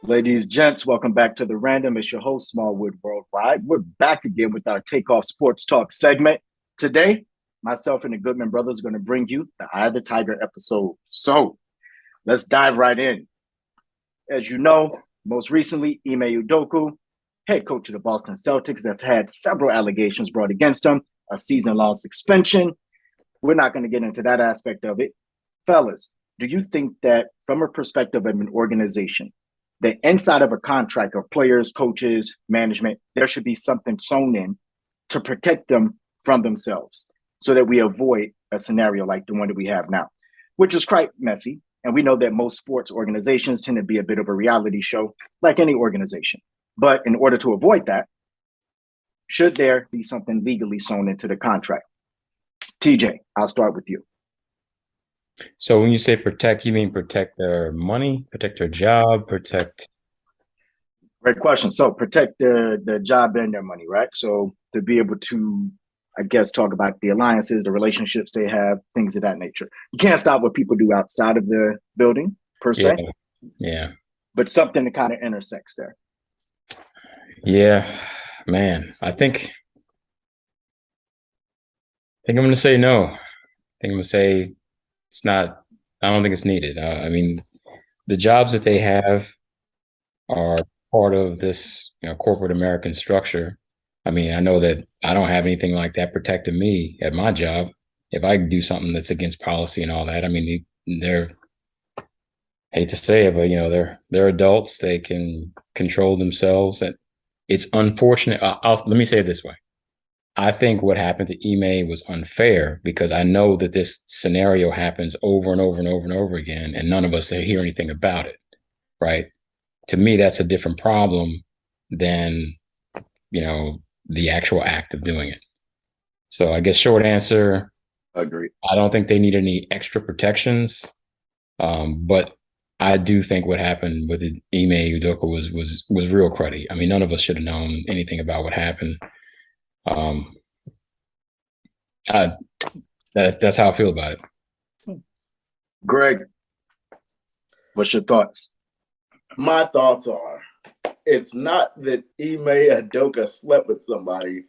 Ladies, gents, welcome back to The Random. It's your host, Smallwood Worldwide. We're back again with our TakeOff Sports Talk segment. Today, myself and the Goodman Brothers are going to bring you the Eye of the Tiger episode. So, let's dive right in. As you know, most recently, Ime Udoka, head coach of the Boston Celtics, have had several allegations brought against him, a season-long suspension. We're not going to get into that aspect of it. Fellas, do you think that from a perspective of an organization, the inside of a contract of players, coaches, management, there should be something sewn in to protect them from themselves so that we avoid a scenario like the one that we have now, which is quite messy. And we know that most sports organizations tend to be a bit of a reality show, like any organization. But in order to avoid that, should there be something legally sewn into the contract? TJ, I'll start with you. So when you say protect, you mean protect their money, protect their job, protect? Great question. So protect the job and their money, right? So to be able to, I guess, talk about the alliances, the relationships they have, things of that nature. You can't stop what people do outside of the building per se, Yeah. but something that kind of intersects there. Yeah, man. I think I'm going to say no. I think I'm going to say it's not. I don't think it's needed. I mean, the jobs that they have are part of this, corporate American structure. I mean, I know that I don't have anything like that protecting me at my job. If I do something that's against policy and all that, I mean, they're, hate to say it, but they're adults. They can control themselves. And it's unfortunate. Let me say it this way. I think what happened to Ime was unfair because I know that this scenario happens over and over and over and over again, and none of us hear anything about it, right? To me, that's a different problem than, the actual act of doing it. So I guess short answer, Agree. I don't think they need any extra protections. But I do think what happened with Ime Udoka was real cruddy. I mean, none of us should have known anything about what happened. That's how I feel about it. Greg, what's your thoughts? My thoughts are, it's not that Ime Udoka slept with somebody,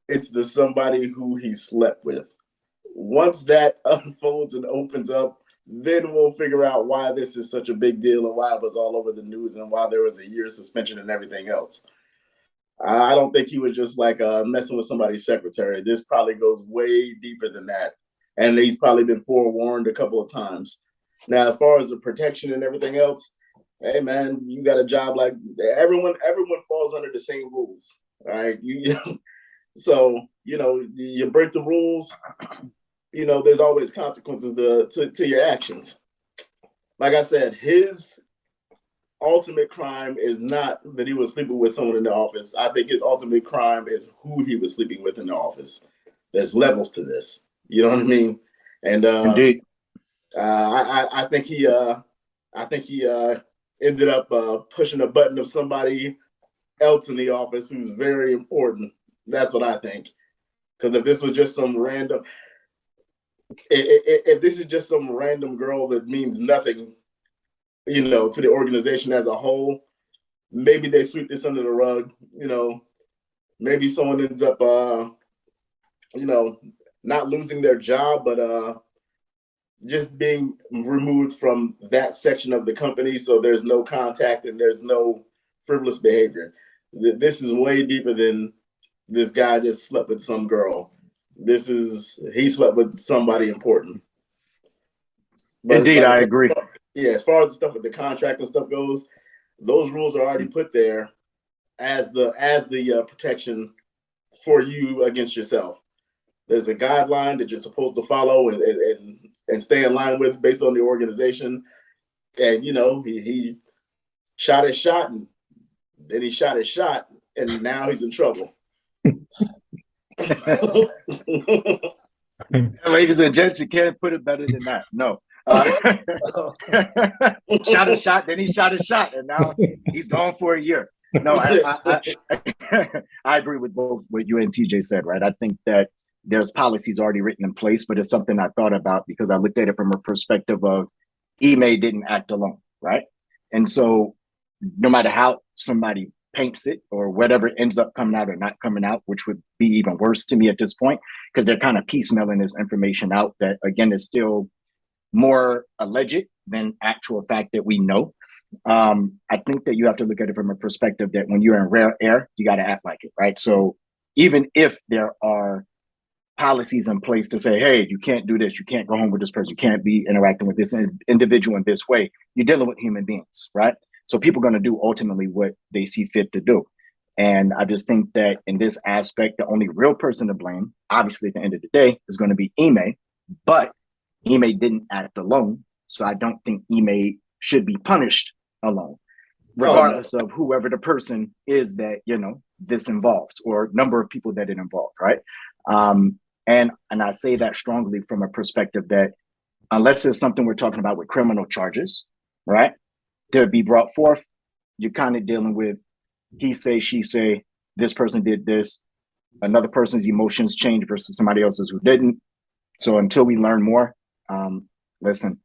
it's the somebody who he slept with. Once that unfolds and opens up, then we'll figure out why this is such a big deal and why it was all over the news and why there was a year suspension and everything else. I don't think he was just like messing with somebody's secretary. This probably goes way deeper than that. And he's probably been forewarned a couple of times. Now, as far as the protection and everything else, hey man, you got a job like everyone falls under the same rules. Right? So, you break the rules, there's always consequences to your actions. Like I said, his ultimate crime is not that he was sleeping with someone in the office. I think his ultimate crime is who he was sleeping with in the office. There's levels to this. You know what I mean? And Indeed. I think he ended up pushing a button of somebody else in the office who's very important. That's what I think. Because if this was just some random, if this is just some random girl that means nothing, to the organization as a whole, maybe they sweep this under the rug. Maybe someone ends up, not losing their job, but just being removed from that section of the company. So there's no contact and there's no frivolous behavior. This is way deeper than this guy just slept with some girl. He slept with somebody important. But indeed, I agree. Yeah, as far as the stuff with the contract and stuff goes, those rules are already put there as the protection for you against yourself. There's a guideline that you're supposed to follow and stay in line with based on the organization. And he shot his shot, and then he shot his shot, and now he's in trouble. Ladies and gents, you can't put it better than that. No. Shot a shot, then he shot a shot, and now he's gone for a year. No, I agree with both what you and TJ said, right? I think that there's policies already written in place, but it's something I thought about because I looked at it from a perspective of Ime didn't act alone, right? And so no matter how somebody paints it or whatever ends up coming out or not coming out, which would be even worse to me at this point, because they're kind of piecemealing this information out that, again, is still more alleged than actual fact that we know. I think that you have to look at it from a perspective that when you're in rare air, you got to act like it, right? So even if there are policies in place to say, hey, you can't do this, you can't go home with this person, you can't be interacting with this individual in this way, you're dealing with human beings, right? So people are going to do ultimately what they see fit to do. And I just think that in this aspect, the only real person to blame, obviously at the end of the day, is going to be Ime, but Ime didn't act alone. So I don't think Ime should be punished alone, regardless of whoever the person is that, this involves, or number of people that it involved, right? And I say that strongly from a perspective that unless it's something we're talking about with criminal charges, right, to be brought forth, you're kind of dealing with he say, she say, this person did this, another person's emotions change versus somebody else's who didn't. So until we learn more, listen,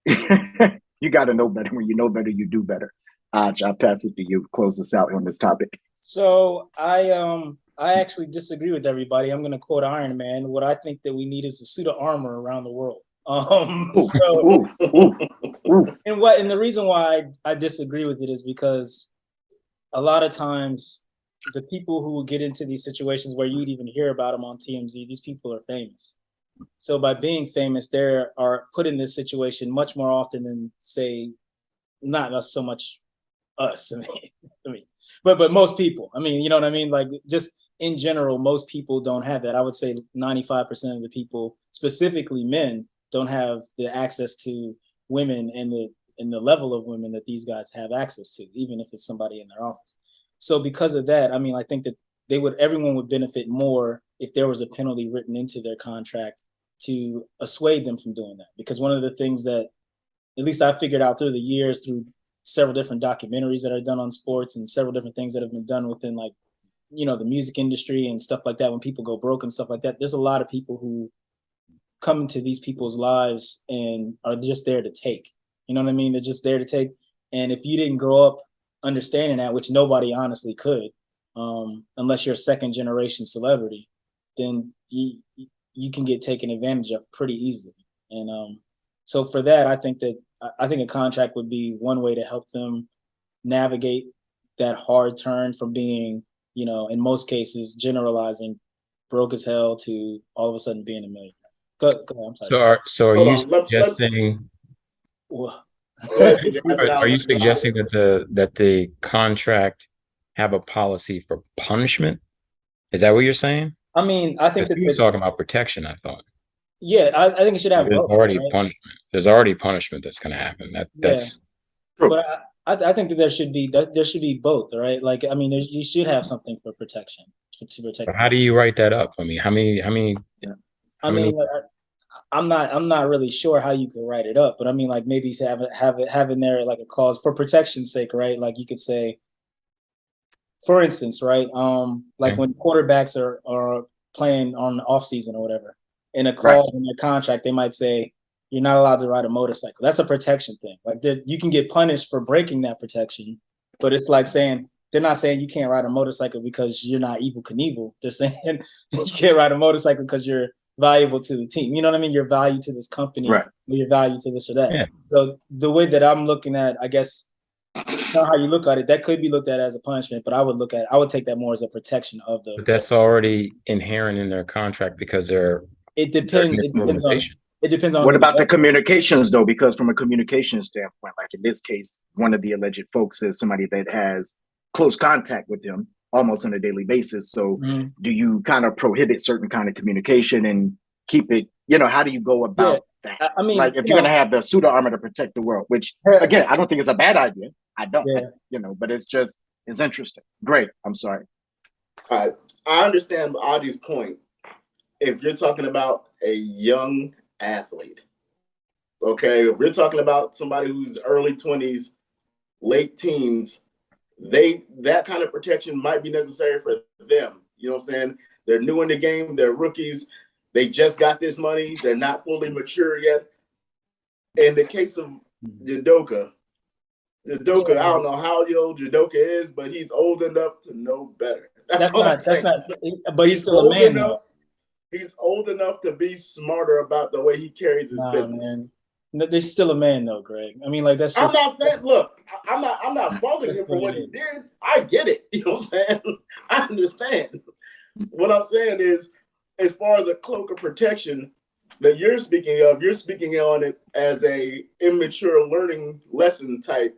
you got to know better. When you know better, you do better. I'll pass it to you. Close us out on this topic. So I actually disagree with everybody. I'm going to quote Iron Man. What I think that we need is a suit of armor around the world. And the reason why I disagree with it is because a lot of times the people who get into these situations where you'd even hear about them on TMZ, these people are famous. So by being famous, they are put in this situation much more often than, say, not so much us. But most people. You know what I mean? Like, just in general, most people don't have that. I would say 95% of the people, specifically men, don't have the access to women and the level of women that these guys have access to, even if it's somebody in their office. So because of that, I think that everyone would benefit more if there was a penalty written into their contract to assuade them from doing that. Because one of the things that, at least I figured out through the years, through several different documentaries that are done on sports and several different things that have been done within, like, the music industry and stuff like that, when people go broke and stuff like that, there's a lot of people who come into these people's lives and are just there to take. You know what I mean? They're just there to take. And if you didn't grow up understanding that, which nobody honestly could, unless you're a second generation celebrity, then you can get taken advantage of pretty easily. And so for that, I think a contract would be one way to help them navigate that hard turn from being, in most cases, generalizing, broke as hell to all of a sudden being a millionaire. Go ahead, I'm sorry. So are you suggesting? Are you suggesting that the contract have a policy for punishment? Is that what you're saying? I think that you're talking about protection. I thought. Yeah, I think it should have both. Punishment. There's already punishment that's going to happen. That's true. But I think that there should be both, right? Like, you should have something for protection to protect. But how do you write that up? How many? Yeah. I'm not really sure how you could write it up, but like maybe have in there like a clause for protection's sake, right? Like you could say, for instance, right? Like when quarterbacks are playing on the off season or whatever, in a clause in their contract, they might say you're not allowed to ride a motorcycle. That's a protection thing. Like you can get punished for breaking that protection, but it's like saying they're not saying you can't ride a motorcycle because you're not Evel Knievel. They're saying you can't ride a motorcycle because you're valuable to the team. You know what I mean? Your value to this company, right? Your value to this or that. Yeah. So the way that I'm looking at, I guess, not how you look at it, that could be looked at as a punishment, but I would take that more as a protection of the. But that's already inherent in their contract because it depends on. What about the communications though? Because from a communication standpoint, like in this case, one of the alleged folks is somebody that has close contact with him almost on a daily basis. So do you kind of prohibit certain kind of communication and keep it, how do you go about that? Like if you're going to have the suit of armor to protect the world, which again, I don't think it's a bad idea. I don't, but it's interesting. Great. I'm sorry. All right. I understand Audi's point. If you're talking about a young athlete, okay, if we're talking about somebody who's early 20s, late teens, that kind of protection might be necessary for them. You know what I'm saying? They're new in the game. They're rookies. They just got this money. They're not fully mature yet. In the case of Udoka, Udoka, I don't know how old Udoka is, but he's old enough to know better. That's all I'm saying. But he's still a man, though. He's old enough to be smarter about the way he carries his business. Man. No, he's still a man, though, Greg. I mean, like, that's just. I'm not saying. Look, I'm not faulting him for what he did. I get it. You know what I'm saying? I understand. What I'm saying is, as far as a cloak of protection that you're speaking on it as a immature learning lesson type,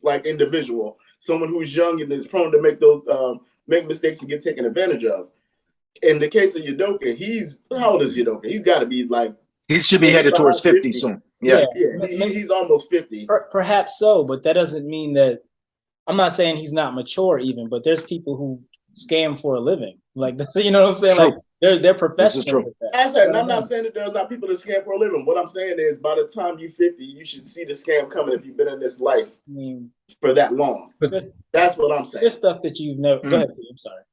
like individual, someone who's young and is prone to make mistakes and get taken advantage of. In the case of Udoka, how old is Udoka? He's got to be like. He should be headed towards 50 soon. Yeah. He's almost 50. Perhaps so, but that doesn't mean that. I'm not saying he's not mature even, but there's people who scam for a living. Like, you know what I'm saying? True. Like they're professional with that. I said, and I'm not saying that there's not people that scam for a living. What I'm saying is, by the time you're 50, you should see the scam coming if you've been in this life for that long. That's what I'm saying. There's stuff that you've never. Go ahead, Pete, I'm sorry.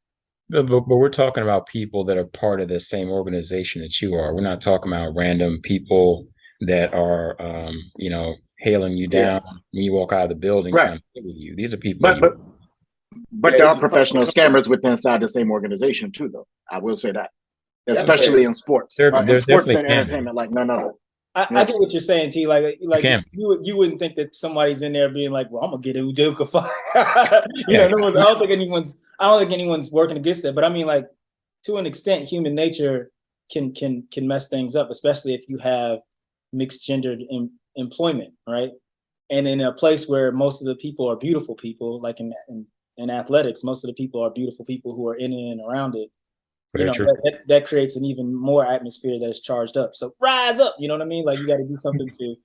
But we're talking about people that are part of the same organization that you are. We're not talking about random people that are, hailing you down when you walk out of the building trying to play with you. These are people. But there are professional scammers within inside the same organization too, though. I will say that, especially in sports, in sports and entertainment, like none other. I get what you're saying, T. Like you wouldn't think that somebody's in there being like, "Well, I'm gonna get Udoka fired." I don't think anyone's working against it. But I mean, like, to an extent, human nature can mess things up, especially if you have mixed gendered employment, right? And in a place where most of the people are beautiful people, like in athletics, most of the people are beautiful people who are in and around it. That creates an even more atmosphere that is charged up. So rise up, you know what I mean? Like, you got to do something to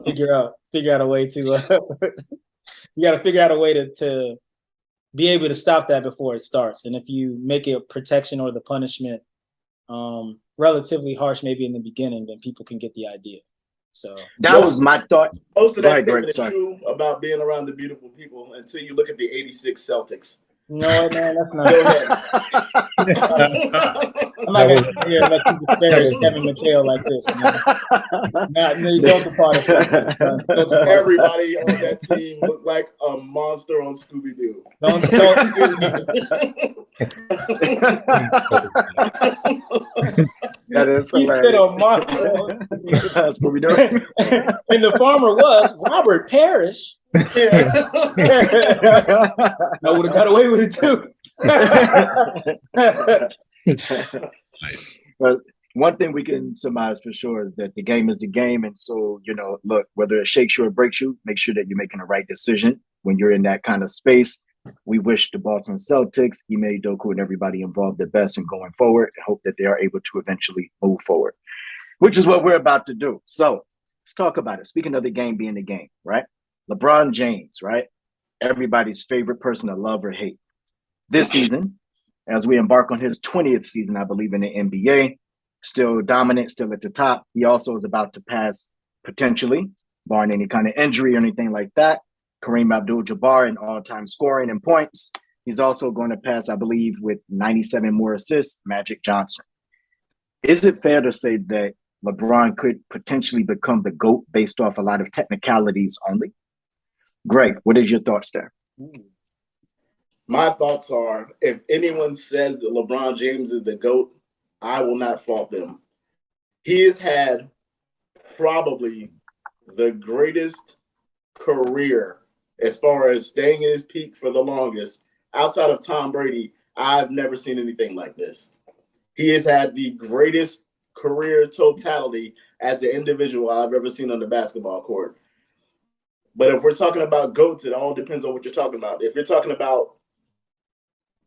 figure out a way to you got to figure out a way to be able to stop that before it starts. And if you make it a protection or the punishment relatively harsh, maybe in the beginning, then people can get the idea. So that was my thought. Most of that statement is true about being around the beautiful people until you look at the '86 Celtics. No, man, that's not. Go ahead. I'm not going to sit here and let you disparage Kevin McHale like this. You don't depart us. Everybody on that team looked like a monster on Scooby-Doo. Don't. That is hilarious. Scooby-Doo. And the farmer was Robert Parrish. I would have got away with it too. Nice. But one thing we can surmise for sure is that the game is the game. And so, look, whether it shakes you or breaks you, make sure that you're making the right decision when you're in that kind of space. We wish the Boston Celtics, Ime Udoka, and everybody involved the best in going forward and hope that they are able to eventually move forward, which is what we're about to do. So let's talk about it. Speaking of the game being the game, right? LeBron James, right? Everybody's favorite person to love or hate. This season, as we embark on his 20th season, I believe, in the NBA, still dominant, still at the top. He also is about to pass, potentially, barring any kind of injury or anything like that, Kareem Abdul-Jabbar in all-time scoring and points. He's also going to pass, I believe, with 97 more assists, Magic Johnson. Is it fair to say that LeBron could potentially become the GOAT based off a lot of technicalities only? Greg, what is your thoughts there? My thoughts are, if anyone says that LeBron James is the GOAT, I will not fault them. He has had probably the greatest career as far as staying in his peak for the longest. Outside of Tom Brady, I've never seen anything like this. He has had the greatest career totality as an individual I've ever seen on the basketball court. But if we're talking about GOATs, it all depends on what you're talking about. If you're talking about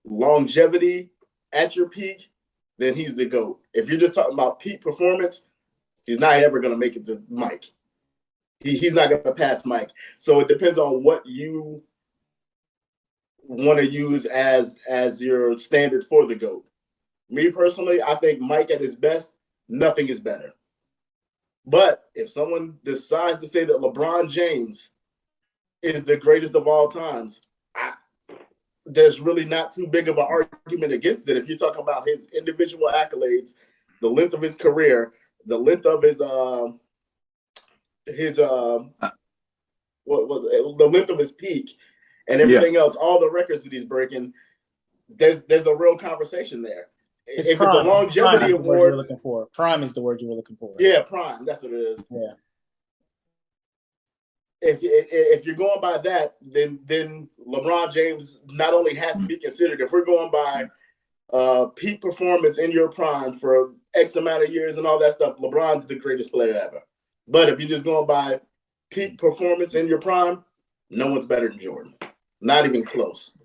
longevity at your peak, then he's the GOAT. If you're just talking about peak performance, he's not ever going to make it to Mike. He's not going to pass Mike. So it depends on what you want to use as your standard for the GOAT. Me personally, I think Mike at his best, nothing is better. But if someone decides to say that LeBron James is the greatest of all times, there's really not too big of an argument against it. If you're talking about his individual accolades, the length of his career, the length of his the length of his peak and everything else, all the records that he's breaking, there's a real conversation there. If it's a longevity award, you're looking for. Prime is the word you were looking for. Yeah, prime. That's what it is. Yeah. If you're going by that, then LeBron James not only has to be considered. If we're going by peak performance in your prime for X amount of years and all that stuff, LeBron's the greatest player ever. But if you're just going by peak performance in your prime, no one's better than Jordan. Not even close.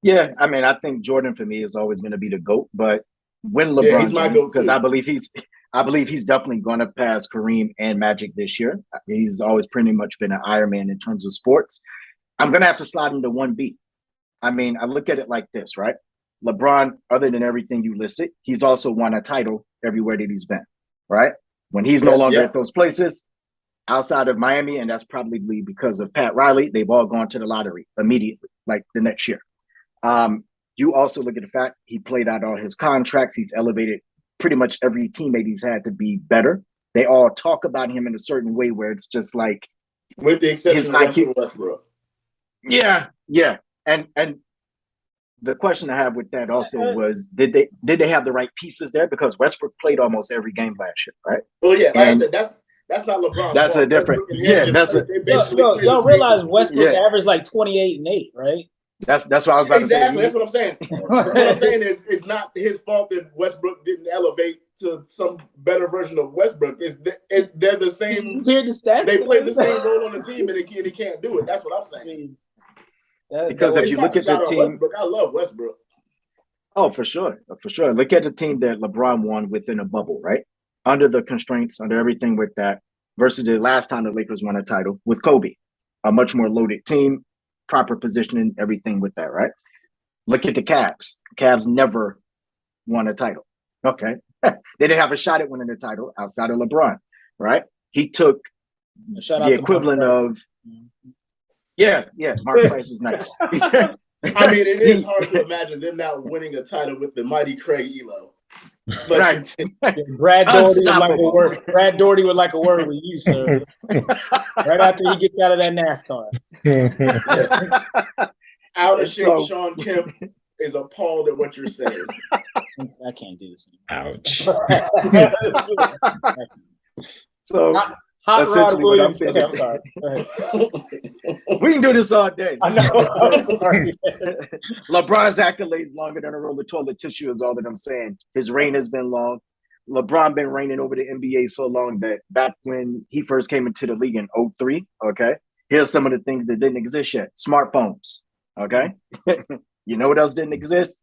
Yeah, I mean, I think Jordan for me is always going to be the GOAT. But when LeBron, he's my GOAT because I believe he's definitely going to pass Kareem and Magic this year. He's always pretty much been an Iron Man in terms of sports. I'm going to have to slide into 1B. I mean, I look at it like this, right? LeBron, other than everything you listed, he's also won a title everywhere that he's been, right? When he's no longer at those places, outside of Miami, and that's probably because of Pat Riley, they've all gone to the lottery immediately, like the next year. You also look at the fact he played out all his contracts. He's elevated pretty much every teammate he's had to be better. They all talk about him in a certain way where it's just like, with the exception of Westbrook. Yeah. And the question I have with that also was, did they have the right pieces there? Because Westbrook played almost every game last year, right? Well, yeah, like I said, that's not LeBron. That's a different. Y'all realize Westbrook averaged like 28 and 8, right? That's what I was about to say. Exactly, that's what I'm saying. What I'm saying is, it's not his fault that Westbrook didn't elevate to some better version of Westbrook. They're the same. Hear the stats. They play the same role on the team, and he can't do it. That's what I'm saying. Because if you look at your team, Westbrook, I love Westbrook. Oh, for sure. Look at the team that LeBron won within a bubble, right? Under the constraints, under everything with that, versus the last time the Lakers won a title with Kobe, a much more loaded team, proper positioning, everything with that, right? Look at the Cavs. Cavs never won a title. Okay. They didn't have a shot at winning the title outside of LeBron, right? He took the equivalent of, Mark Price was nice. I mean, it is hard to imagine them not winning a title with the mighty Craig Elo. But right. Brad Doherty would like a word with you, sir. Right after he gets out of that NASCAR. Out of shape, Sean Kemp is appalled at what you're saying. I can't do this anymore. Ouch. So Hot Rod Williams. Okay, I'm sorry. We can do this all day. I know. I'm sorry. LeBron's accolades longer than a roll of toilet tissue is all that I'm saying. His reign has been long. LeBron been reigning over the NBA so long that back when he first came into the league in 2003, okay, here's some of the things that didn't exist yet. Smartphones, okay? You know what else didn't exist?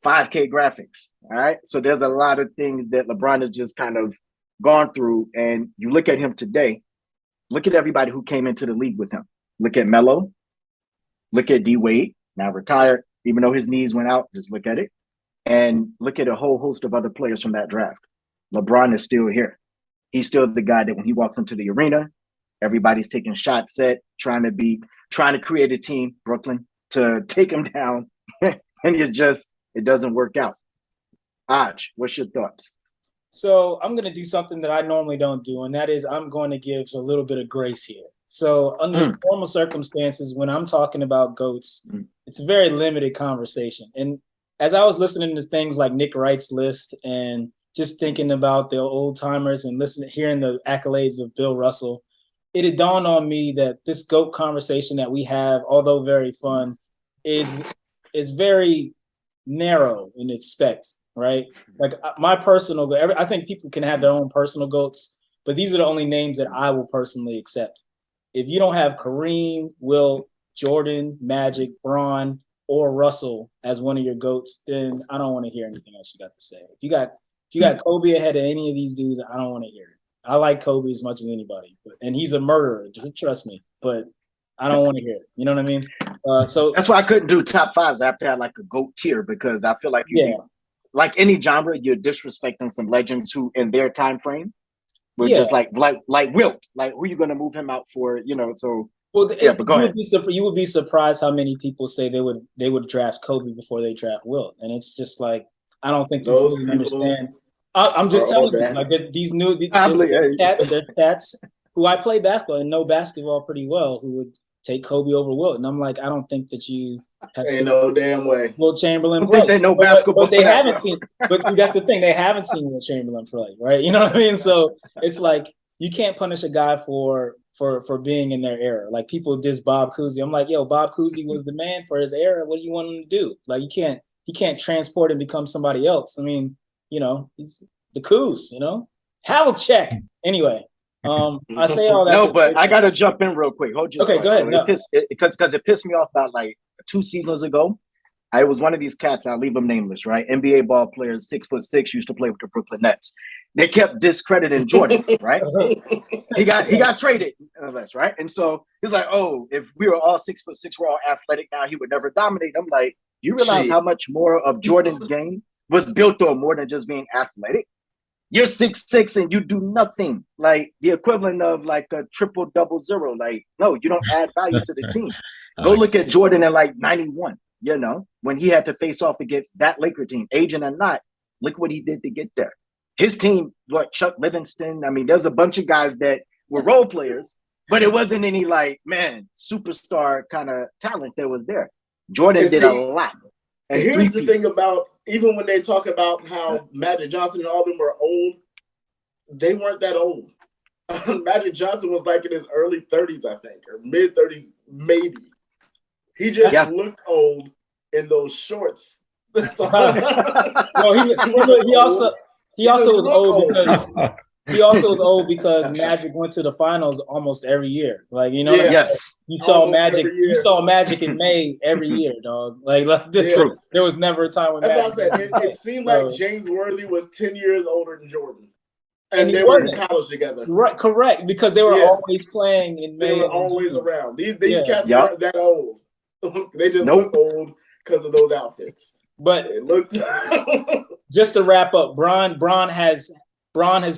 5K graphics, all right? So there's a lot of things that LeBron has just kind of gone through, and you look at him today, look at everybody who came into the league with him. Look at Melo, look at D-Wade, now retired, even though his knees went out, just look at it. And look at a whole host of other players from that draft. LeBron is still here. He's still the guy that when he walks into the arena, everybody's taking shots at, trying to create a team, Brooklyn, to take him down. And it doesn't work out. Aj, what's your thoughts? So I'm going to do something that I normally don't do, and that is I'm going to give a little bit of grace here. So under normal circumstances, when I'm talking about GOATs, it's a very limited conversation. And as I was listening to things like Nick Wright's list and just thinking about the old timers and hearing the accolades of Bill Russell, it had dawned on me that this GOAT conversation that we have, although very fun, is very narrow in its specs. Right? Like my personal goal, I think people can have their own personal GOATs, but these are the only names that I will personally accept. If you don't have Kareem, Wilt, Jordan, Magic, Bron, or Russell as one of your GOATs, then I don't want to hear anything else you got to say. If you got Kobe ahead of any of these dudes, I don't want to hear it. I like Kobe as much as anybody, and he's a murderer, trust me, but I don't want to hear it. You know what I mean? So that's why I couldn't do top fives. I have to have like a GOAT tier because I feel like like any genre, you're disrespecting some legends who, in their time frame, were just like Wilt. Like, who are you going to move him out for? You know, so but go ahead. You would be surprised how many people say they would draft Kobe before they draft Wilt, and it's just like I don't think people understand. I'm just telling you, like these cats, they're cats. who I play basketball and know basketball pretty well, who would take Kobe over Wilt. And I'm like, I don't think that you have Ain't seen no damn way. Wilt Chamberlain I play. think they know basketball. But they haven't seen. But see, that's the thing. They haven't seen Wilt Chamberlain play, right? You know what I mean? So it's like you can't punish a guy for being in their era. Like people diss Bob Cousy. I'm like, yo, Bob Cousy was the man for his era. What do you want him to do? Like he can't transport and become somebody else. I mean, you know, he's the Coos, you know. Havlicek. Anyway, I say all that. No, but I gotta jump in real quick. Hold your Okay, thought. go ahead. So No. because it pissed me off about like 2 seasons ago. I was one of these cats. I'll leave them nameless, right? NBA ball players, 6'6", used to play with the Brooklyn Nets. They kept discrediting Jordan, right? He got traded, right? And so he's like, "Oh, if we were all 6'6", we're all athletic now, he would never dominate." I'm like, you realize how much more of Jordan's game was built on more than just being athletic? You're 6'6" and you do nothing. Like the equivalent of like a triple double zero. Like, no, you don't add value to the team. Go look at Jordan in like 91, you know, when he had to face off against that Laker team, agent or not. Look what he did to get there. His team, Chuck Livingston. I mean, there's a bunch of guys that were role players, but it wasn't any like, man, superstar kind of talent that was there. Jordan did a lot. And here's the thing about, even when they talk about how Magic Johnson and all them were old, they weren't that old. Magic Johnson was like in his early 30s, I think, or mid 30s, maybe. He just looked old in those shorts. That's all. Well, he also was old because Magic went to the finals almost every year. Like, you know, you saw Magic in May every year, dog. Like this, there was never a time when that's Magic. what I said. It seemed like James Worthy was 10 years older than Jordan. And they were in college together. Right, correct, because they were always playing in May. They were always around. These cats weren't that old. They just look old because of those outfits. But it looked just to wrap up, Bron has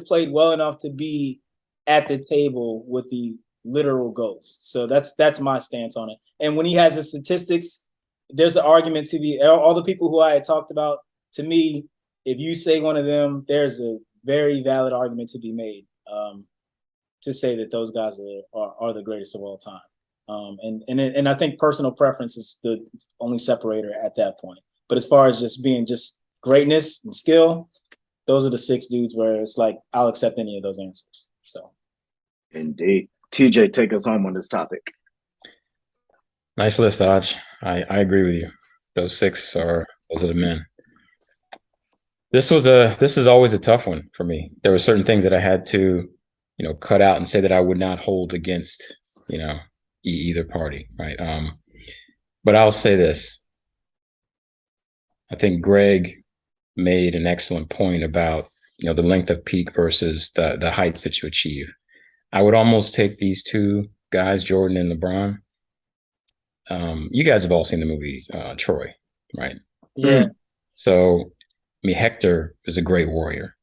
played well enough to be at the table with the literal GOATs. So that's my stance on it. And when he has the statistics, there's an argument to be all the people who I had talked about. To me, if you say one of them, there's a very valid argument to be made to say that those guys are the greatest of all time. And I think personal preference is the only separator at that point. But as far as just being just greatness and skill, those are the 6 dudes where it's like, I'll accept any of those answers. So, indeed. TJ, take us home on this topic. Nice list, Dodge. I agree with you. Those those are the men. This is always a tough one for me. There were certain things that I had to, cut out and say that I would not hold against, either party, right? But I'll say this. I think Greg made an excellent point about, the length of peak versus the heights that you achieve. I would almost take these 2 guys, Jordan and LeBron. You guys have all seen the movie Troy, right? Yeah. So, Hector is a great warrior.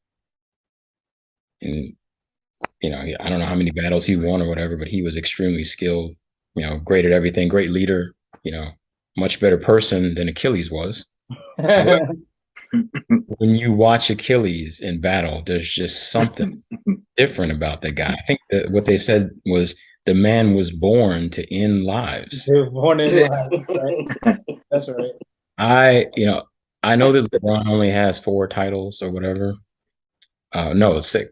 And, I don't know how many battles he won or whatever, but he was extremely skilled, great at everything, great leader, much better person than Achilles was. When you watch Achilles in battle, there's just something different about the guy. I think that what they said was the man was born to end lives. Born in lives, right? That's right. I know that LeBron only has 4 titles or whatever. No, it's 6.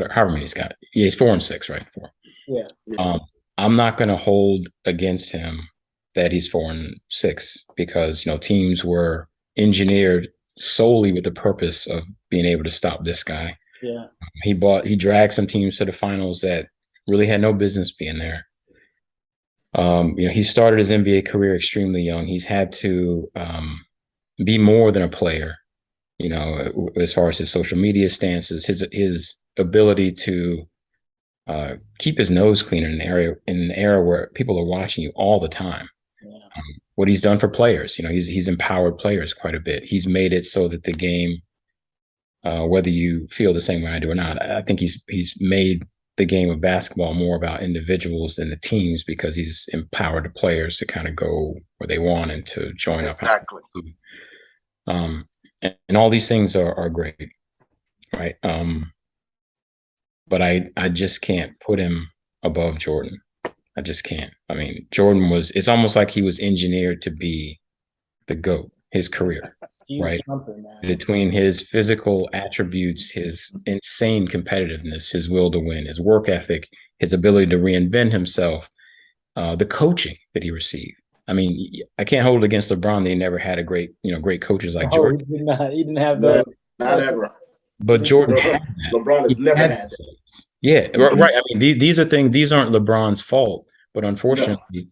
However many he's got. Yeah, he's 4 and 6, right? 4. Yeah. I'm not going to hold against him that he's 4 and 6 because teams were engineered solely with the purpose of being able to stop this guy. Yeah. He dragged some teams to the finals that really had no business being there. He started his NBA career extremely young. He's had to be more than a player, as far as his social media stances, his ability to keep his nose clean in an era where people are watching you all the time. Yeah. What he's done for players, he's empowered players quite a bit. He's made it so that the game, whether you feel the same way I do or not, I think he's made the game of basketball more about individuals than the teams because he's empowered the players to kind of go where they want and to join up. Exactly. And all these things are great, right? But I just can't put him above Jordan. I just can't. I mean, Jordan it's almost like he was engineered to be the GOAT, his career, right? Between his physical attributes, his insane competitiveness, his will to win, his work ethic, his ability to reinvent himself, the coaching that he received. I mean, I can't hold it against LeBron that he never had great coaches like Jordan. He didn't have those. Not ever. But Jordan LeBron has never had that. Yeah, right. I mean, these aren't LeBron's fault, but unfortunately,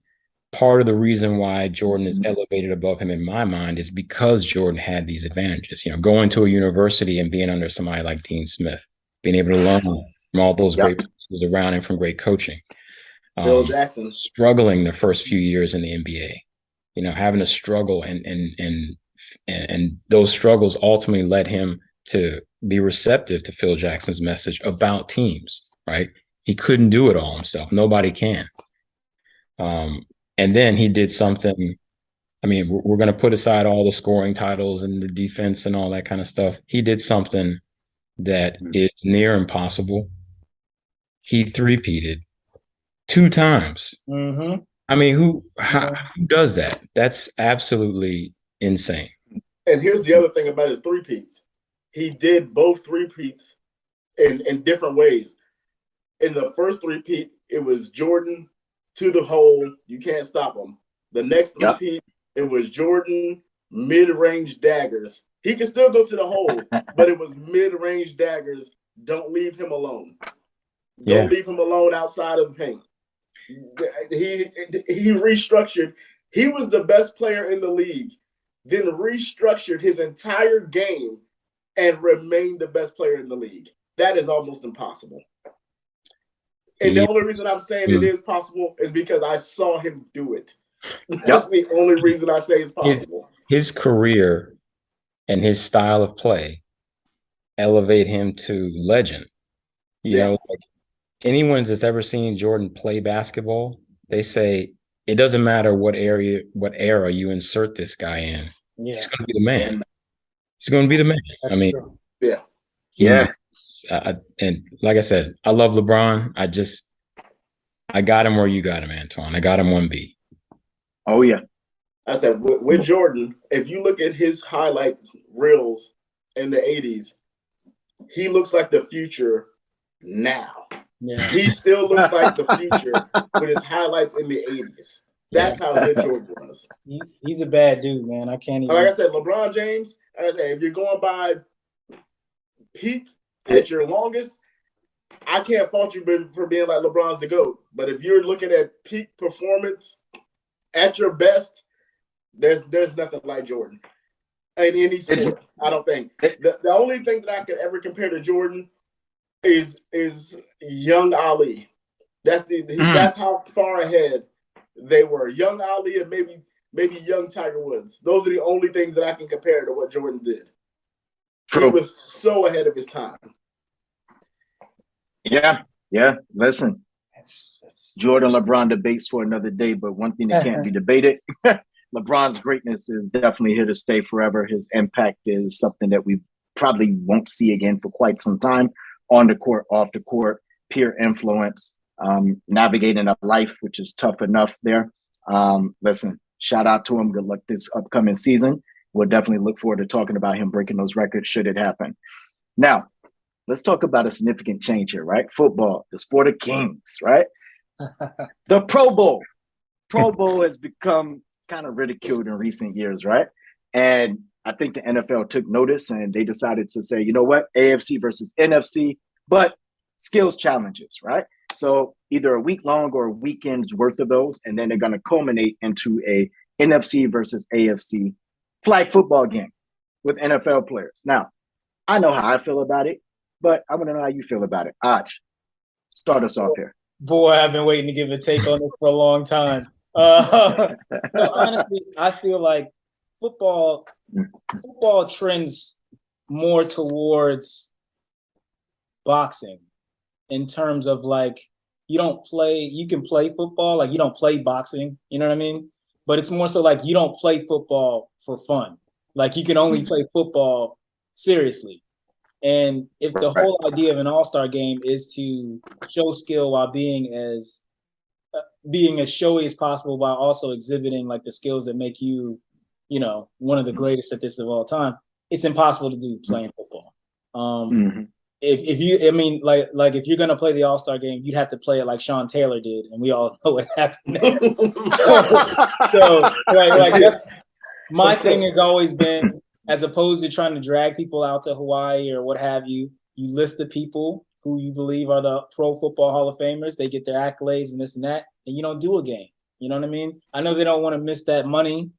part of the reason why Jordan is elevated above him in my mind is because Jordan had these advantages. Going to a university and being under somebody like Dean Smith, being able to learn from all those great players around him, from great coaching. Phil Jackson struggling the first few years in the NBA, having to struggle, and those struggles ultimately led him to be receptive to Phil Jackson's message about teams, right? He couldn't do it all himself. Nobody can. And then he did something. I mean, we're going to put aside all the scoring titles and the defense and all that kind of stuff. He did something that is near impossible. He three-peated 2 times. Mm-hmm. I mean, who does that? That's absolutely insane. And here's the other thing about his three-peats. He did both three-peats in different ways. In the first three-peat, it was Jordan to the hole. You can't stop him. The next three-peat, it was Jordan mid-range daggers. He could still go to the hole, but it was mid-range daggers. Don't leave him alone. Don't leave him alone outside of the paint. He restructured. He was the best player in the league, then restructured his entire game and remained the best player in the league. That is almost impossible. And the only reason I'm saying it is possible is because I saw him do it. That's the only reason I say it's possible. His career and his style of play elevate him to legend. Anyone that's ever seen Jordan play basketball, they say it doesn't matter what era you insert this guy in. He's going to be the man. He's going to be the man. That's true. And like I said, I love LeBron. I got him where you got him, Antoine. I got him 1B. Oh, yeah. I said, with Jordan, if you look at his highlight reels in the 80s, he looks like the future now. Yeah. He still looks like the future with his highlights in the 80s. That's how good Jordan was. He's a bad dude, man. I can't even. Like I said, LeBron James, if you're going by peak at your longest, I can't fault you for being like LeBron's the GOAT. But if you're looking at peak performance at your best, there's nothing like Jordan. In any sport, I don't think. The only thing that I could ever compare to Jordan is young Ali. That's how far ahead they were. Young Ali and maybe young Tiger Woods. Those are the only things that I can compare to what Jordan did. True. He was so ahead of his time. Yeah. Listen, Jordan LeBron debates for another day, but one thing that can't be debated, LeBron's greatness is definitely here to stay forever. His impact is something that we probably won't see again for quite some time. On the court, off the court, peer influence, navigating a life, which is tough enough there. Listen, shout out to him. Good luck this upcoming season. We'll definitely look forward to talking about him breaking those records should it happen. Now, let's talk about a significant change here, right? Football, the sport of kings, right? The Pro Bowl. Pro Bowl has become kind of ridiculed in recent years, right? And I think the NFL took notice and they decided to say, you know what, AFC versus NFC, but skills challenges, right? So either a week long or a weekend's worth of those, and then they're going to culminate into a NFC versus AFC flag football game with NFL players. Now, I know how I feel about it, but I want to know how you feel about it. Aj, start us off here. Boy, I've been waiting to give a take on this for a long time. Honestly, I feel like football trends more towards boxing in terms of like you can play football, like you don't play boxing, you know what I mean? But it's more so like you don't play football for fun. Like you can only play football seriously. And if the Right. whole idea of an all-star game is to show skill while being as showy as possible, while also exhibiting like the skills that make you, one of the greatest at this of all time, it's impossible to do playing football. If you, I mean, like if you're gonna play the All-Star game, you'd have to play it like Sean Taylor did, and we all know what happened there. so like that's my thing has always been, as opposed to trying to drag people out to Hawaii or what have you, you list the people who you believe are the Pro Football Hall of Famers. They get their accolades and this and that, and you don't do a game. You know what I mean? I know they don't want to miss that money.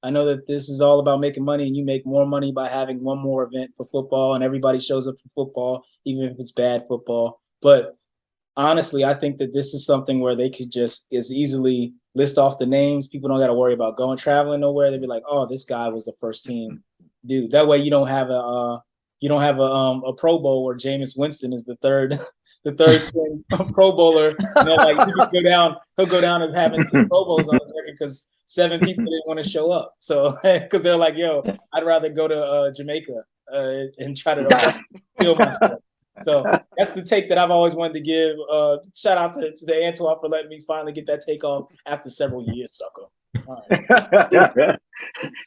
I know that this is all about making money, and you make more money by having one more event for football, and everybody shows up for football, even if it's bad football. But honestly, I think that this is something where they could just as easily list off the names. People don't got to worry about traveling nowhere. They'd be like, "Oh, this guy was the first team dude." That way, you don't have a Pro Bowl where Jameis Winston is the third string Pro Bowler. Like he'll go down as having 2 Pro Bowls on his record because 7 people didn't want to show up. So because they're like, "Yo, I'd rather go to Jamaica and try to kill myself." So that's the take that I've always wanted to give. Shout out to the Antoine for letting me finally get that take off after several years, sucker. All right.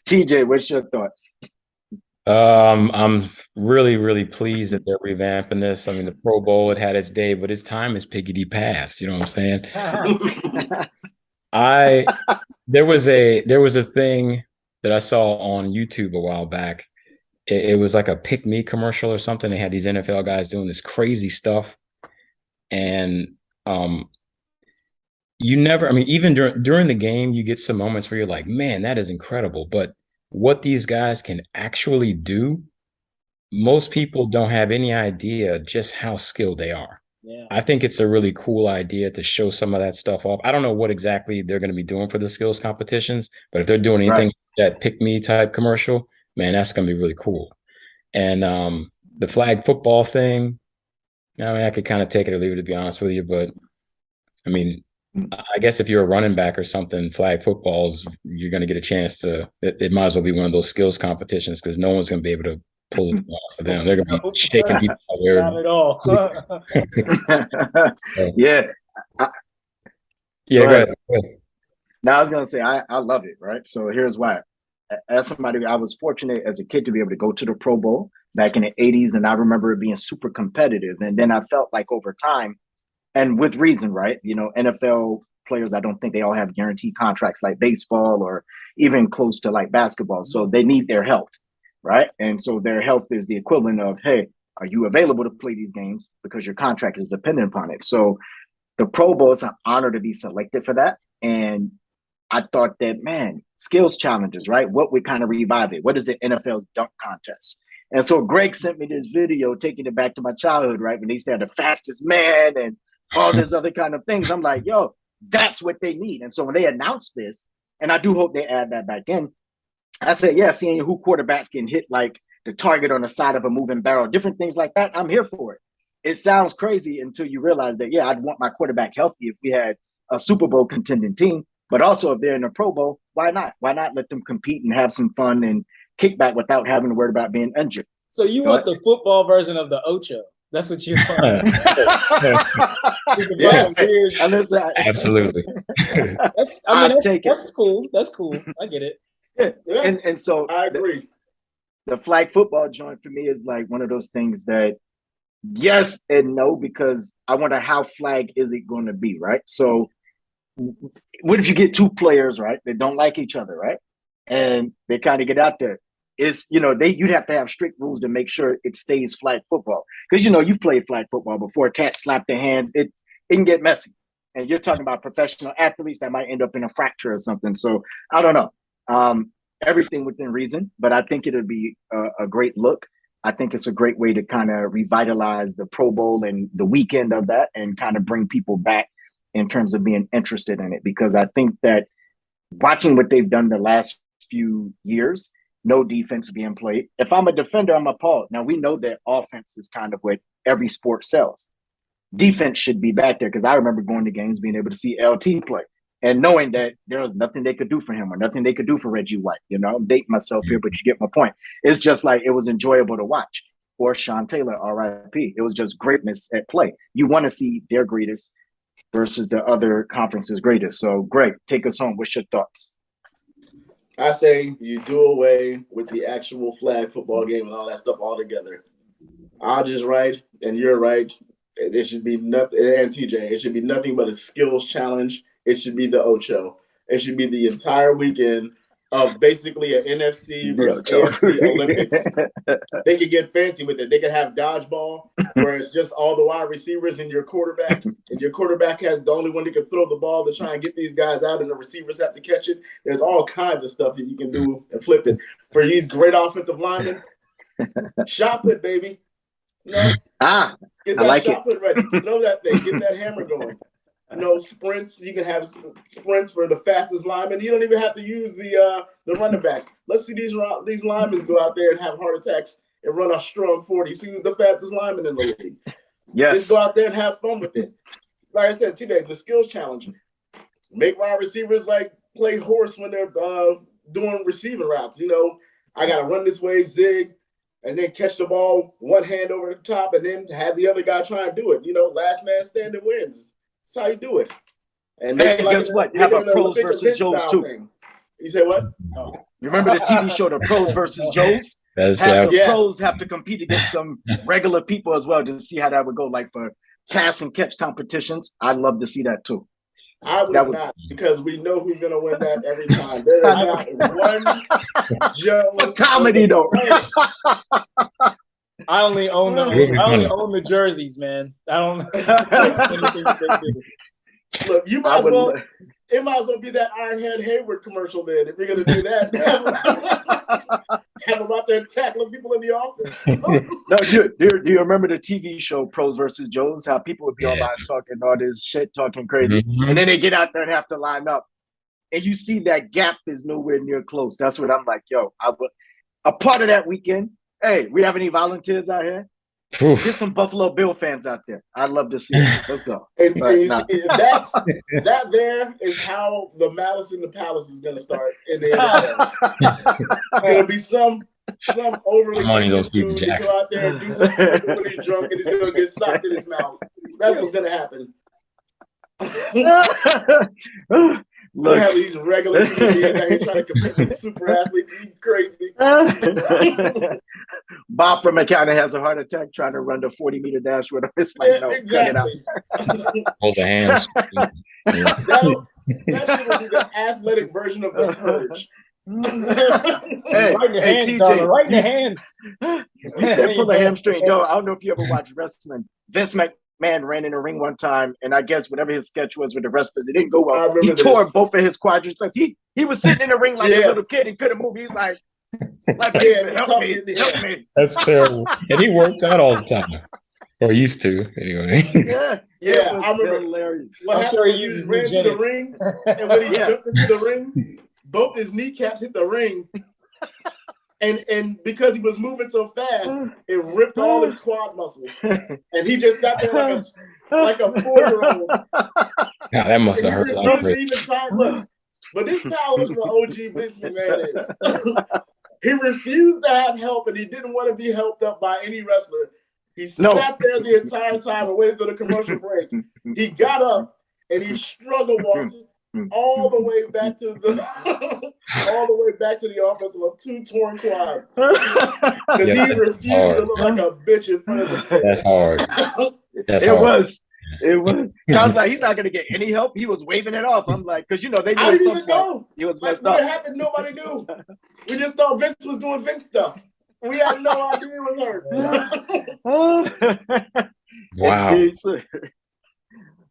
TJ, what's your thoughts? I'm really, really pleased that they're revamping this. I mean, the Pro Bowl, it had its day, but its time is piggity past. You know what I'm saying? There was a thing that I saw on YouTube a while back. It was like a pick me commercial or something. They had these NFL guys doing this crazy stuff. And even during the game, you get some moments where you're like, man, that is incredible. But what these guys can actually do, most people don't have any idea just how skilled they are. Yeah. I think it's a really cool idea to show some of that stuff off. I don't know what exactly they're going to be doing for the skills competitions, but if they're doing anything that pick me type commercial, man, that's going to be really cool. And the flag football thing, I mean, I could kind of take it or leave it, to be honest with you. But I mean, I guess if you're a running back or something, flag footballs, you're going to get a chance to, it might as well be one of those skills competitions because no one's going to be able to pull it off for them. They're going to be shaking people out there. Not at all. Yeah. Go ahead. Now, I was going to say, I love it, right? So here's why. As somebody, I was fortunate as a kid to be able to go to the Pro Bowl back in the 80s, and I remember it being super competitive. And then I felt like over time, and with reason, right? NFL players, I don't think they all have guaranteed contracts like baseball or even close to like basketball. So they need their health, right? And so their health is the equivalent of, hey, are you available to play these games? Because your contract is dependent upon it. So the Pro Bowl is an honor to be selected for that. And I thought that, man, skills challenges, right? What would kind of revive it? What is the NFL dunk contest? And so Greg sent me this video taking it back to my childhood, right? When they used to have the fastest man and all this other kind of things. I'm like, yo, that's what they need. And so when they announced this, and I do hope they add that back in, I said, yeah, seeing who quarterbacks can hit like the target on the side of a moving barrel, different things like that, I'm here for it. It sounds crazy until you realize that, yeah, I'd want my quarterback healthy if we had a Super Bowl contending team. But also, if they're in a Pro Bowl, why not? Why not let them compete and have some fun and kick back without having to worry about being injured? So you want the football version of the Ocho? That's what you want. Yes. Absolutely. That's cool. That's cool. I get it. Yeah. And so I agree. The flag football joint for me is like one of those things that yes and no, because I wonder how flag is it going to be, right? So what if you get 2 players, right, that don't like each other, right? And they kind of get out there. It's, you'd have to have strict rules to make sure it stays flag football. Because, you've played flag football before, can't slap their hands. It can get messy. And you're talking about professional athletes that might end up in a fracture or something. So I don't know. Everything within reason, but I think it'll be a great look. I think it's a great way to kind of revitalize the Pro Bowl and the weekend of that and kind of bring people back in terms of being interested in it. Because I think that watching what they've done the last few years, no defense being played. If I'm a defender, I'm appalled. Now, we know that offense is kind of what every sport sells. Defense should be back there because I remember going to games, being able to see LT play and knowing that there was nothing they could do for him or nothing they could do for Reggie White. I'm dating myself here, but you get my point. It's just like it was enjoyable to watch. or Sean Taylor, RIP. It was just greatness at play. You want to see their greatest versus the other conference's greatest. So, Greg, take us home. What's your thoughts? I say you do away with the actual flag football game and all that stuff altogether. Aj is right, and you're right. It should be nothing, and TJ, it should be nothing but a skills challenge. It should be the Ocho. It should be the entire weekend of basically an NFC versus AFC Olympics. They could get fancy with it. They could have dodgeball, where it's just all the wide receivers and your quarterback, and your quarterback has the only one that can throw the ball to try and get these guys out, and the receivers have to catch it. There's all kinds of stuff that you can do and flip it. For these great offensive linemen, shot put, baby. Get that shot put ready. Throw that thing. Get that hammer going. Sprints. You can have sprints for the fastest lineman. You don't even have to use the running backs. Let's see these linemen go out there and have heart attacks and run a strong 40. See who's the fastest lineman in the league. Yes. Just go out there and have fun with it. Like I said today, the skills challenge. Make wide receivers play horse when they're doing receiving routes. I got to run this way, zig, and then catch the ball one hand over the top, and then have the other guy try and do it. Last man standing wins. That's how you do it. And guess what? Have a pros versus Joes too. Thing. You say what? Oh. You remember the TV show, The Pros versus Joes? Pros have to compete against some regular people as well to see how that would go. Like for pass and catch competitions, I'd love to see that too. I would not, because we know who's going to win that every time. There is not one Joe. For comedy though. I only own the jerseys, man. I don't know. Look, you might as well. It might as well be that Ironhead Hayward commercial then. If you're gonna do that, have them out there tackling people in the office. No, do you remember the TV show Pros versus Joes? How people would be online talking all this shit, talking crazy, and then they get out there and have to line up, and you see that gap is nowhere near close. That's what I'm like, yo. A part of that weekend. Hey, we have any volunteers out here? Get some Buffalo Bill fans out there. I'd love to see it. Let's go. And that there is how the Malice in the Palace is going to start in the NFL. There'll be some overly anxious dude to go out there and do something when he's drunk and he's going to get socked in his mouth. That's what's going to happen. Look, have these regular people out here trying to compete with super athletes. You crazy. Bob from McAllen has a heart attack trying to run the 40-meter dash with him. It's like, no, exactly. Hold the hands. That should be the athletic version of the purge. Right in the hands, TJ, darling. Right in the hands. You said pull a hamstring. Yo, I don't know if you ever watched wrestling. Vince McMahon ran in the ring one time, and I guess whatever his sketch was with the wrestlers, it didn't go well. He tore both of his quadriceps. He was sitting in the ring like a little kid and couldn't move. He's like help me. That's terrible. And he works out all the time. Or used to, anyway. Yeah. I remember hilarious. What happened was he ran to the ring, and when he jumped into the ring, both his kneecaps hit the ring. And because he was moving so fast, it ripped all his quad muscles. And he just sat there like a 4-year-old. Yeah, that must have hurt a lot. Look, but this is how what OG Vince McMahon is. He refused to have help, and he didn't want to be helped up by any wrestler. He sat there the entire time and waited for the commercial break. He got up and he struggle walked all the way back to the office with 2 torn quads because he refused to look like a bitch in front of the fans. That's hard. It was. I was like, he's not gonna get any help. He was waving it off. I'm like, because they knew I didn't even know. He was messed up. What happened? Nobody knew. We just thought Vince was doing Vince stuff. We had no idea he was hurt. Wow.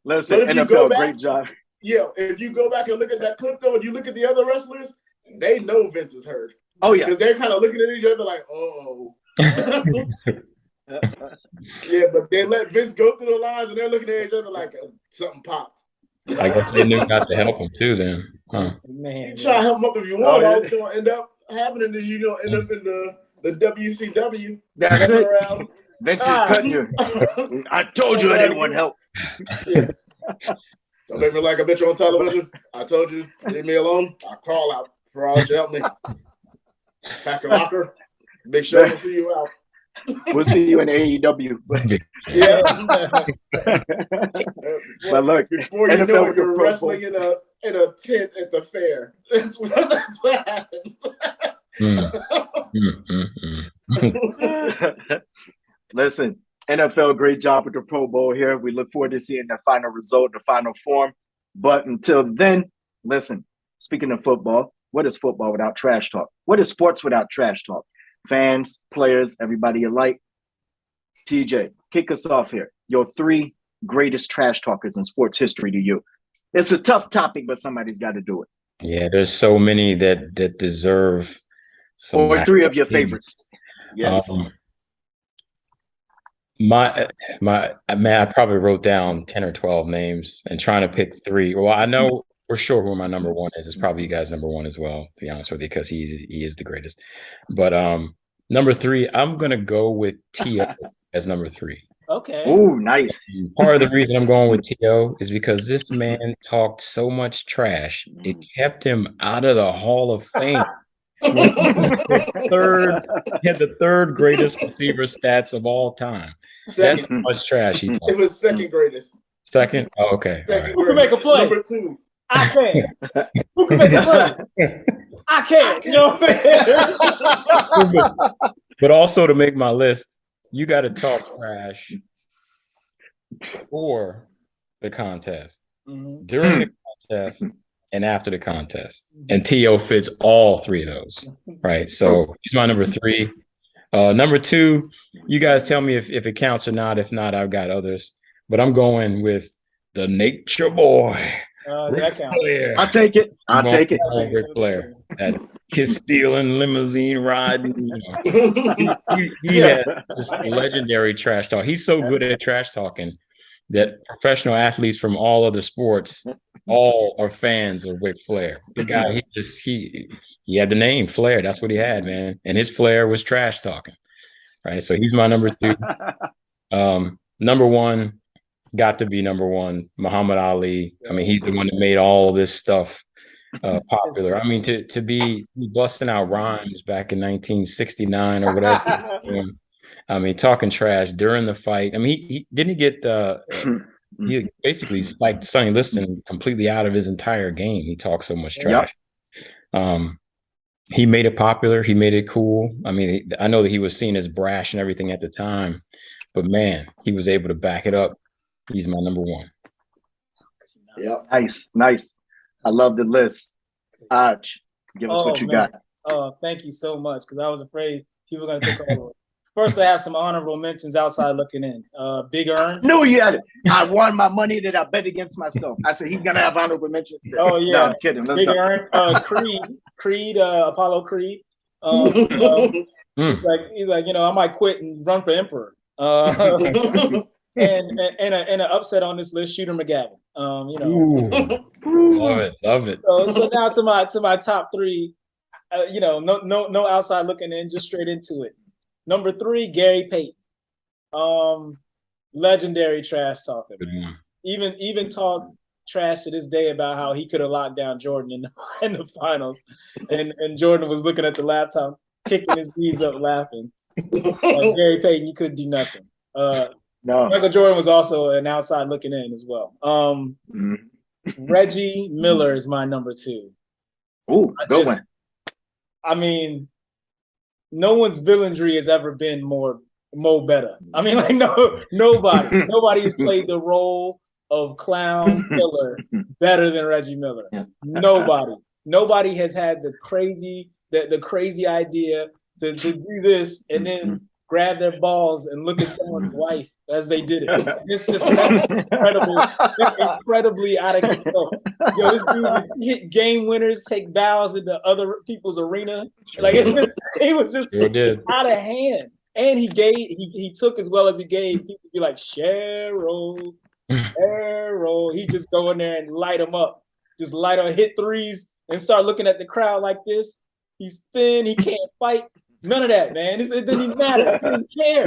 Listen, NFL, great job. Yeah, if you go back and look at that clip though, and you look at the other wrestlers, they know Vince is hurt. Oh yeah, because they're kind of looking at each other like, oh. Yeah, but they let Vince go through the lines, and they're looking at each other like something popped. I guess they knew not to help him too. Then, Man, you try to help him up if you want. All it's going to end up happening is you're going to end up in the WCW. That's it. Around. Vince was cutting you. I told you I didn't want help. Yeah. Don't make me like a bitch on television. I told you, leave me alone. I'll crawl out for all you help me. Pack a locker. Make sure I see you out. We'll see you in AEW. Yeah. But look, before you NFL know with it, the you're Pro wrestling in a tent at the fair. That's what happens. Listen, NFL, great job with the Pro Bowl here. We look forward to seeing the final result, the final form. But until then, listen, speaking of football, what is football without trash talk? What is sports without trash talk? Fans, players, everybody alike. TJ, kick us off here. Your 3 greatest trash talkers in sports history to you. It's a tough topic, but somebody's got to do it. Yeah, there's so many that deserve some. Or 3 of your favorites. Yes. I probably wrote down 10 or 12 names and trying to pick 3. Well, I know for sure who my number 1 is. It's probably you guys' number 1 as well, to be honest with you, because he is the greatest. But number 3, I'm gonna go with T.O. as number 3. Okay. Oh, nice. Part of the reason I'm going with T.O. is because this man talked so much trash, it kept him out of the Hall of Fame. He had the 3rd greatest receiver stats of all time. Second. That's how much trash he talked. It was second greatest. Second? Oh, okay. Second Who can make a play? Number 2. I can. Who can make a play? I can. You know what I'm saying? But also to make my list, you got to talk trash before the contest, during the contest, and after the contest. And T.O. fits all 3 of those, right? So he's my number 3. Number 2, you guys tell me if it counts or not. If not, I've got others. But I'm going with the Nature Boy. That counts. I'll take it. Ric Flair. That his stealing, limousine riding. He had this legendary trash talk. He's so good at trash talking that professional athletes from all other sports all are fans of Ric Flair. The guy, he had the name Flair. That's what he had, man. And his flair was trash talking. Right. So he's my number 2. Number 1. Got to be number 1, Muhammad Ali. I mean, he's the one that made all this stuff popular. I mean, to be busting out rhymes back in 1969 or whatever. I mean, talking trash during the fight. I mean, he didn't get he basically spiked Sonny Liston completely out of his entire game. He talked so much trash. Yep. He made it popular. He made it cool. I mean, I know that he was seen as brash and everything at the time, but man, he was able to back it up. He's my number 1. Yep. Nice. I love the list. Aj, give us what you got. Oh, thank you so much, because I was afraid people were going to take over. First, I have some honorable mentions outside looking in. Big Earn. No, you had it. I won my money that I bet against myself. I said he's going to have honorable mentions. Oh, yeah. No, I'm kidding. Let's Big go. Earn. Creed, Apollo Creed. He's like, I might quit and run for emperor. And an upset on this list, Shooter McGavin. Love it. So now to my top 3. No outside looking in, just straight into it. Number 3, Gary Payton. Legendary trash talker. Even talk trash to this day about how he could have locked down Jordan in the finals, and Jordan was looking at the laptop, kicking his knees up, laughing. Gary Payton, you couldn't do nothing. No. Michael Jordan was also an outside looking in as well. Reggie Miller is my number 2. Ooh, good one. I mean, no one's villainry has ever been more better. I mean, like nobody's played the role of clown killer better than Reggie Miller. Yeah. Nobody has had the crazy idea to do this and then grab their balls and look at someone's wife as they did it. It's just incredible. It's incredibly out of control. This dude hit game winners, take bows into other people's arena. Like it was just out of hand. And he took as well as he gave. People be like, Cheryl. He just go in there and light them up. Just hit threes and start looking at the crowd like this. He's thin. He can't fight. None of that, man. It didn't even matter. He didn't care.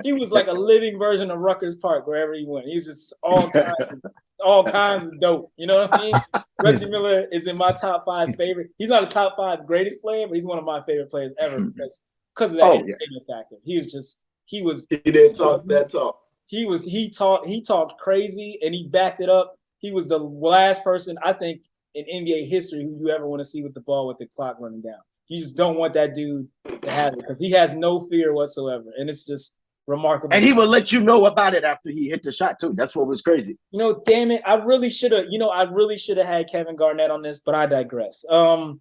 He was like a living version of Rutgers Park wherever he went. He was just all kinds of dope. You know what I mean? Reggie Miller is in my top 5 favorite. He's not a top 5 greatest player, but he's one of my favorite players ever because because of that entertainment factor. He didn't talk that talk. He talked crazy and he backed it up. He was the last person, I think, in NBA history who you ever want to see with the ball with the clock running down. You just don't want that dude to have it because he has no fear whatsoever. And it's just remarkable. And he will let you know about it after he hit the shot too. That's what was crazy. Damn it. I really should have had Kevin Garnett on this, but I digress. My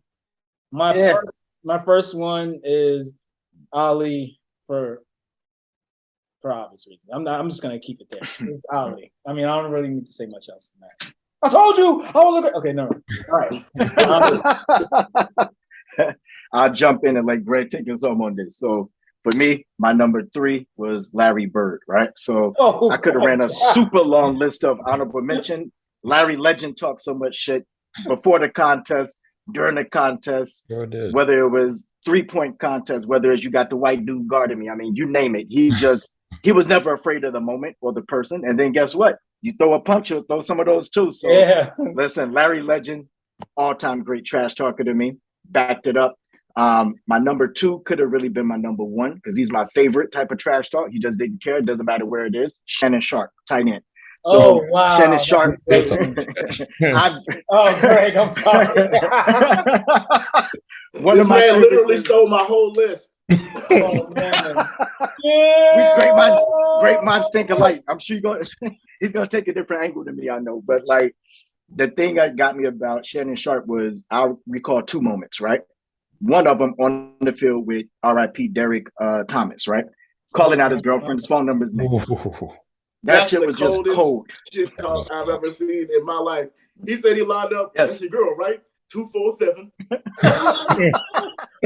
first one is Ali for obvious reasons. I'm just gonna keep it there. It's Ali. I mean, I don't really need to say much else than that. I told you I was okay. No, all right. I'll jump in and let Greg take us home on this. So for me, my number 3 was Larry Bird, right? So I could have ran a super long list of honorable mention. Larry Legend talked so much shit before the contest, during the contest, whether it was 3-point contest, whether it's you got the white dude guarding me. I mean, you name it. He was never afraid of the moment or the person. And then guess what? You throw a punch, you'll throw some of those too. So listen, Larry Legend, all-time great trash talker to me, backed it up. My number 2 could have really been my number 1 because he's my favorite type of trash talk. He just didn't care. It doesn't matter where it is. Shannon Sharp, tight end. So wow. Shannon Sharp. Greg, I'm sorry. This man literally stole my whole list. Oh man. Great minds think alike. I'm sure he's gonna take a different angle than me, I know. But like the thing that got me about Shannon Sharp was I recall 2 moments, right? One of them on the field with RIP Derek Thomas, right? Calling out his girlfriend's phone number's name. That shit was just cold. Shit talk I've ever seen in my life. He said he lined up. Yes. That's your girl, right? 247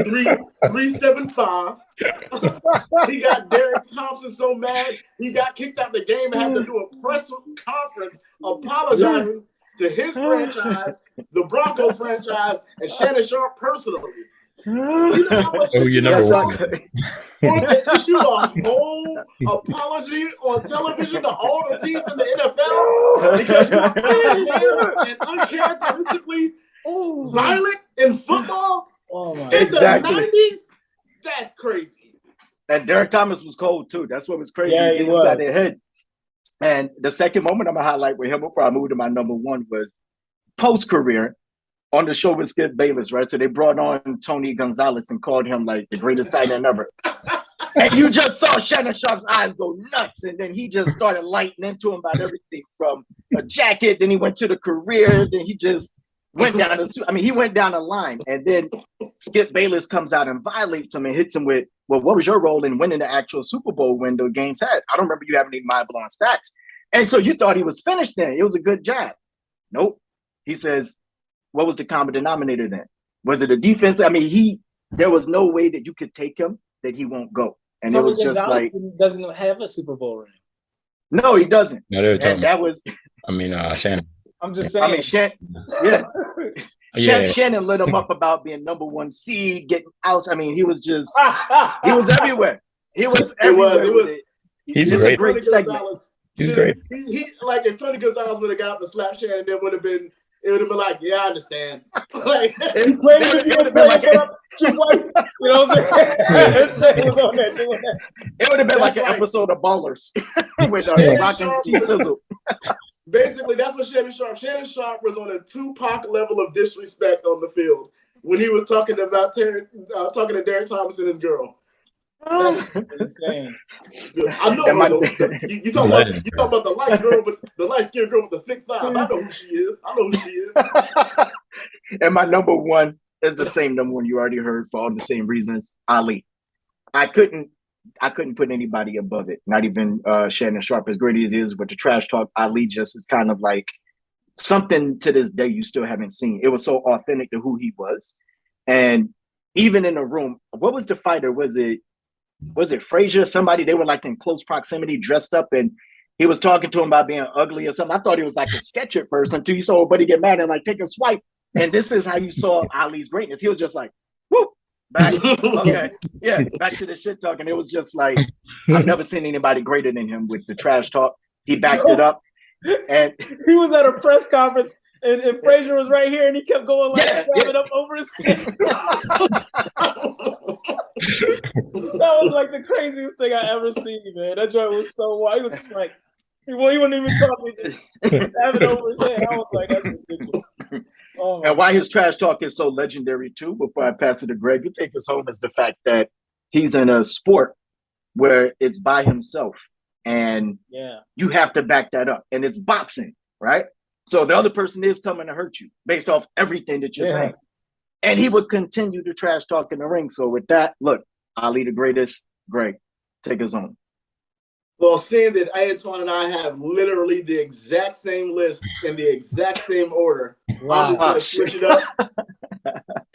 375. He got Derek Thompson so mad he got kicked out the game and had to do a press conference apologizing to his franchise, the Broncos franchise, and Shannon Sharp personally. You know how much you're number 1. To issue a whole apology on television to all the teams in the NFL because you're and uncharacteristically violent in football in the 90s? That's crazy. And Derek Thomas was cold too. That's what was crazy. Yeah, Getting inside their head. And the second moment I'm gonna highlight with him before I move to my number 1 was post-career on the show with Skip Bayless, right? So they brought on Tony Gonzalez and called him like the greatest tight end ever. And you just saw Shannon Sharp's eyes go nuts. And then he just started lighting into him about everything from a jacket. Then he went to the career. Then he just went down he went down the line. And then Skip Bayless comes out and violates him and hits him with, well, what was your role in winning the actual Super Bowl when the games had? I don't remember you having any mind-blowing stats. And so you thought he was finished then. It was a good job. Nope. He says, what was the common denominator then? Was it a defense? I mean, there was no way that you could take him that he won't go. And Tony it was just like doesn't have a Super Bowl ring. No, he doesn't. No, and that was Shannon. I'm just saying. I mean, Shannon lit him up about being number 1 seed, getting out. I mean, he was everywhere. He was everywhere. He's a great. Great segment. He's great. He like if Tony Gonzalez would have got up and slapped Shannon, it would have been like, yeah, I understand. Like it would have been like you know what I'm saying? It would have been like an episode of Ballers with Rock and T-Sizzle. Basically, that's what Shannon Sharp was on a Tupac level of disrespect on the field when he was talking to Derek Thomas and his girl. Insane. I know you talk about the light girl, but the light skinned girl with the thick thighs. I know who she is. And my number 1 is the same number 1 you already heard for all the same reasons. Ali. I couldn't put anybody above it. Not even Shannon Sharp, as great as he is with the trash talk. Ali just is kind of like something to this day you still haven't seen. It was so authentic to who he was, and even in the room, what was the fighter? Was it Frazier? Somebody, they were like in close proximity, dressed up, and he was talking to him about being ugly or something. I thought he was like a sketch at first until you saw everybody get mad and like take a swipe. And this is how you saw Ali's greatness. He was just like, whoop, back. Okay. Yeah, back to the shit talk. And it was just like, I've never seen anybody greater than him with the trash talk. He backed it up. And he was at a press conference and Frazier was right here and he kept going like grabbing up over his head. That was like the craziest thing I ever seen, man. That joint was so wild. He was just like, he wasn't even talking, just have it over his head. I was like, that's ridiculous. Oh and why his trash talk is so legendary too, before I pass it to Greg, you take us home, is the fact that he's in a sport where it's by himself and you have to back that up. And it's boxing, right? So the other person is coming to hurt you based off everything that you're saying. And he would continue to trash talk in the ring. So with that, look, Ali the greatest. Greg, take us home. Well, seeing that Antoine and I have literally the exact same list in the exact same order, I'm just going to switch it up.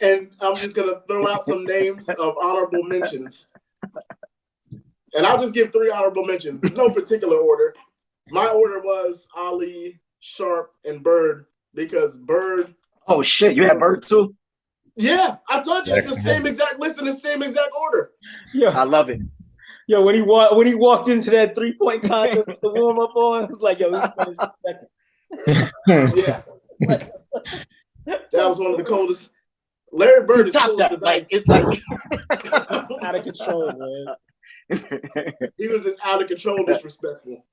And I'm just going to throw out some names of honorable mentions. And I'll just give 3 honorable mentions. No particular order. My order was Ali, Sharp, and Bird, because Bird... Oh, shit. You have Bird, too? Yeah. I told you it's the same exact list in the same exact order. Yeah. I love it. Yo, when he walked into that 3-point contest with the warm-up on, I was like, yo, he's playing second. Yeah. That was one of the coldest. Larry Bird is cold as ice. It's like out of control, man. He was just out of control, disrespectful.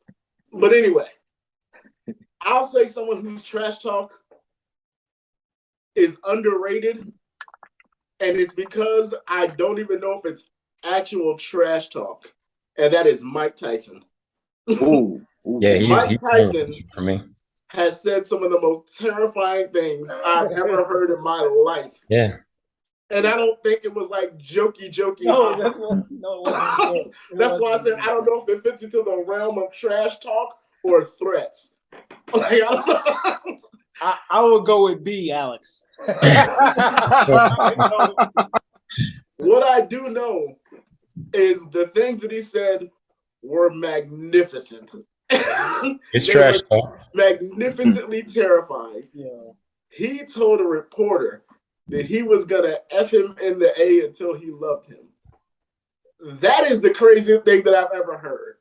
But anyway, I'll say someone whose trash talk is underrated, and it's because I don't even know if it's actual trash talk, and that is Mike Tyson. Ooh. Yeah, Mike Tyson for me has said some of the most terrifying things I've ever heard in my life. Yeah. And I don't think it was like jokey. No, that's what, that's why I said I don't know if it fits into the realm of trash talk or threats. Like, I don't know. I would go with B, Alex. What I do know is the things that he said were magnificent. It's trash talk. Magnificently terrifying. Yeah. He told a reporter that he was gonna F him in the A until he loved him. That is the craziest thing that I've ever heard.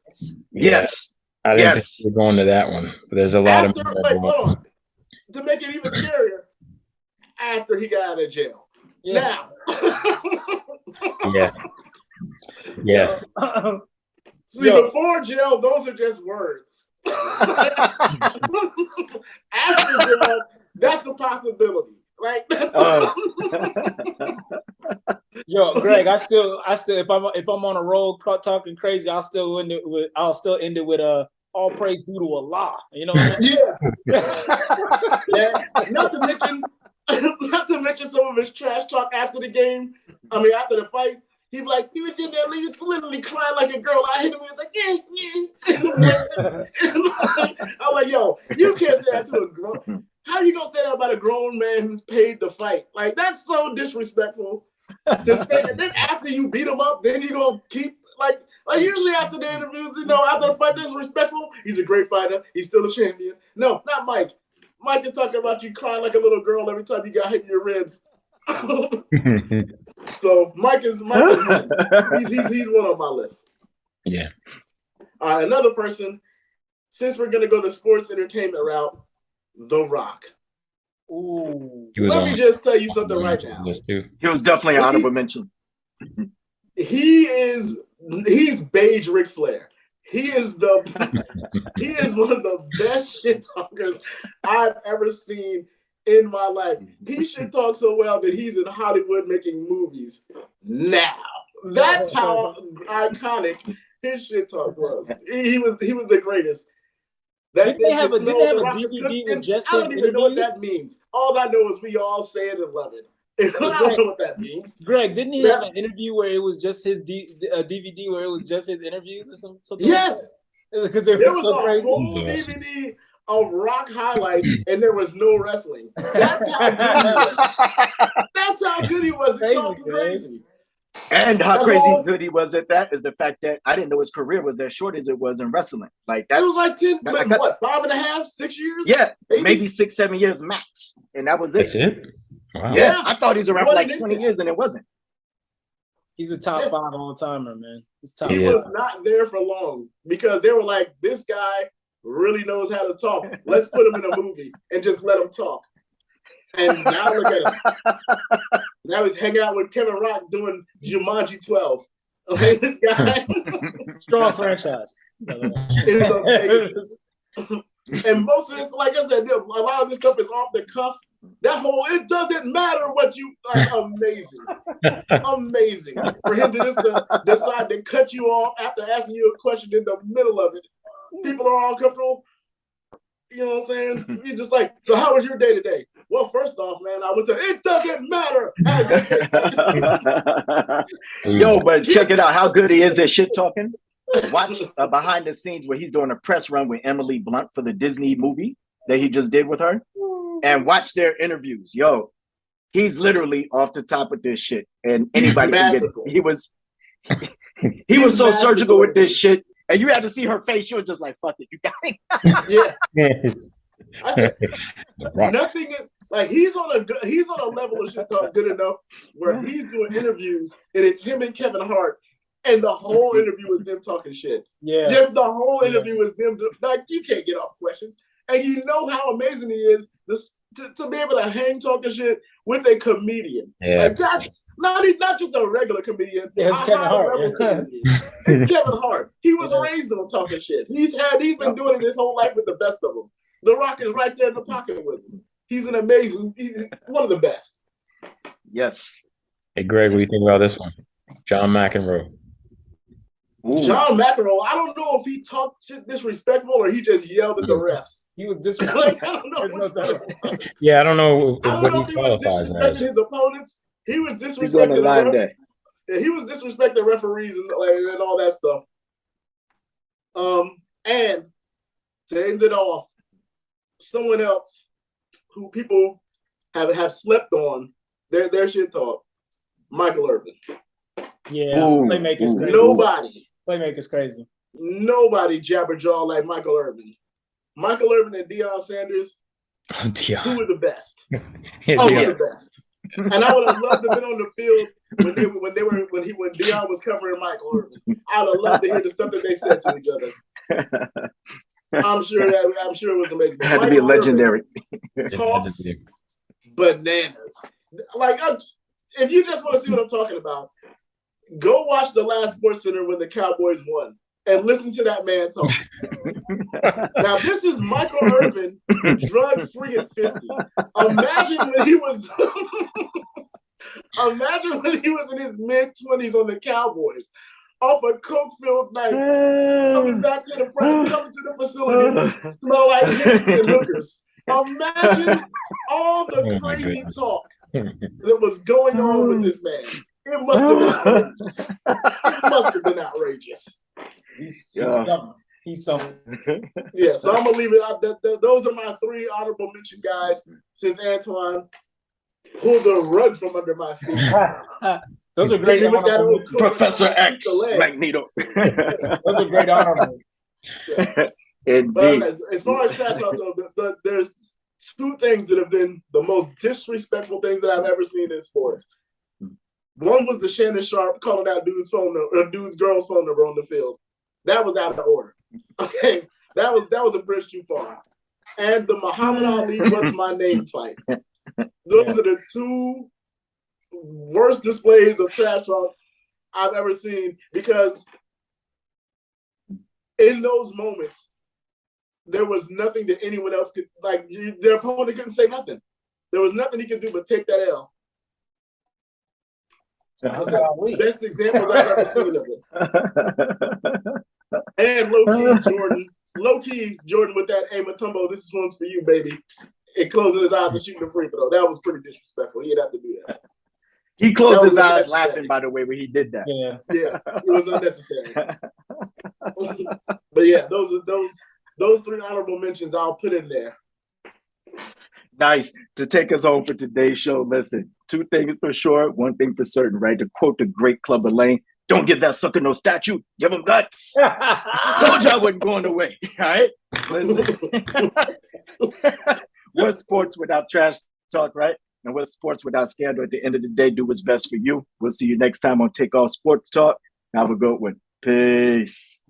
Yes. I didn't think we're going to that one, but there's a lot of hold on. To make it even scarier, after he got out of jail. Yeah. Now. Yeah. See, before jail, those are just words. After jail, that's a possibility. Like that's Yo, Greg, I still if I'm on a roll talking crazy, I'll still end it with all praise due to Allah. You know what I mean? Yeah. Not to mention some of his trash talk after the game. I mean, after the fight, he was like, he was in there, he was literally crying like a girl. I hit him, he was like, yeah. I'm like, yo, you can't say that to a grown. How are you gonna say that about a grown man who's paid to fight? Like, that's so disrespectful to say. And then after you beat him up, then you gonna keep like usually after the interviews, after the fight, disrespectful. He's a great fighter. He's still a champion. No, not Mike. Mike is talking about you crying like a little girl every time you got hit in your ribs. So Mike is he's one on my list. Yeah. All right, another person. Since we're gonna go the sports entertainment route, The Rock. Ooh. Let me just tell you something right now. He was definitely an honorable mention. He's beige Ric Flair. He is one of the best shit talkers I've ever seen in my life. He shit talks so well that he's in Hollywood making movies now. That's how iconic his shit talk was. He was the greatest. Didn't they have a DVD with just his I don't even know what that means. All I know is we all say it and love it. I don't know what that means. Greg, didn't he have an interview where it was just his DVD where it was just his interviews or something? Yes, because there was so crazy. Whole DVD of Rock highlights and there was no wrestling. That's how good he was. That's how good he was. He talking crazy. And how good he was at that is the fact that I didn't know his career was as short as it was in wrestling. Like that was like 5.5, 6 years? Yeah, maybe 6, 7 years max, and that was it. That's it. Wow. Yeah, I thought he was around for like 20 years, and it wasn't. He's a top 5 all-timer, man. He's top. He was not there for long because they were like, this guy really knows how to talk. Let's put him in a movie and just let him talk. And now look at him. Now he's hanging out with Kevin Rock doing Jumanji 12. Okay, this guy. Strong franchise. Is amazing. And most of this, like I said, a lot of this stuff is off the cuff. That whole, it doesn't matter what you, like, amazing. Amazing. For him to just decide to cut you off after asking you a question in the middle of it. People are all comfortable. You know what I'm saying? He's just like, so how was your day today? Well, first off, man, I went to, it doesn't matter. Yo, but check it out. How good he is at shit talking. Watch behind the scenes where he's doing a press run with Emily Blunt for the Disney movie that he just did with her. And watch their interviews. Yo, he's literally off the top of this shit. And anybody can get it. He was so surgical with this shit. And you had to see her face. She was just like, fuck it, you got it. Yeah. I said, nothing, like he's on a level of shit talk good enough where he's doing interviews and it's him and Kevin Hart. And the whole interview is them talking shit. Yeah. Just the whole interview is them, like, you can't get off questions. And you know how amazing he is to be able to hang talking shit with a comedian. Yeah. Like, that's not just a regular comedian. Yeah, it's Kevin Hart. Yeah. It's Kevin Hart. He was raised on talking shit. He's been doing it his whole life with the best of them. The Rock is right there in the pocket with him. He's one of the best. Yes. Hey, Greg, what do you think about this one? John McEnroe. Ooh. John McEnroe, I don't know if he talked shit disrespectful or he just yelled at the refs. He was disrespectful. I don't know. Yeah, I don't know. I don't know if he was disrespecting his opponents. He was disrespecting the ref. Yeah, he was disrespecting referees and all that stuff. And to end it off, someone else who people have slept on their shit talk, Michael Irvin. Yeah, Playmaker's crazy. Playmaker's crazy. Nobody jabberjaw like Michael Irvin. Michael Irvin and Deion Sanders, two of the best. Two of the best. And I would have loved to have been on the field when Deion was covering Michael Irvin. I would have loved to hear the stuff that they said to each other. I'm sure it was amazing. It had to be legendary. Talks bananas. Like, if you just want to see what I'm talking about, go watch the last Sports Center when the Cowboys won and listen to that man talk. Now, this is Michael Irvin, drug-free at 50. Imagine when he was in his mid-20s on the Cowboys, off a coke-filled night, coming back to the facilities, smell like piss and hookers. Imagine all the crazy talk that was going on with this man. It must have been outrageous. He's something. He's something. Yeah, so I'm gonna leave it out. Those are my three honorable mention guys. Since Antoine pulled the rug from under my feet. Those are great. Professor X Magneto. Those are great honorable. Yeah. But as far as trash talk, though, there's two things that have been the most disrespectful things that I've ever seen in sports. One was the Shannon Sharp calling out dude's girl's phone number on the field. That was out of order. Okay, that was a bridge too far. And the Muhammad Ali "What's My Name" fight. Those are the two worst displays of trash talk I've ever seen, because in those moments there was nothing that anyone else could, like, their opponent couldn't say nothing. There was nothing he could do but take that L. That's the best examples I've ever seen of it. And low-key Jordan with that "Hey Mutombo, this one's for you, baby," and closing his eyes and shooting a free throw. That was pretty disrespectful. He'd have to do that. He closed his eyes laughing, by the way, when he did that. Yeah, it was unnecessary. But yeah, those three honorable mentions I'll put in there. Nice. To take us home for today's show, listen, two things for sure, one thing for certain, right? To quote the great Clubber Lang, "Don't give that sucker no statue, give him guts." Told you I wasn't going away, all right? Listen. What's sports without trash talk, right? And what's sports without scandal? At the end of the day, do what's best for you. We'll see you next time on TakeOff Sports Talk. Have a good one. Peace.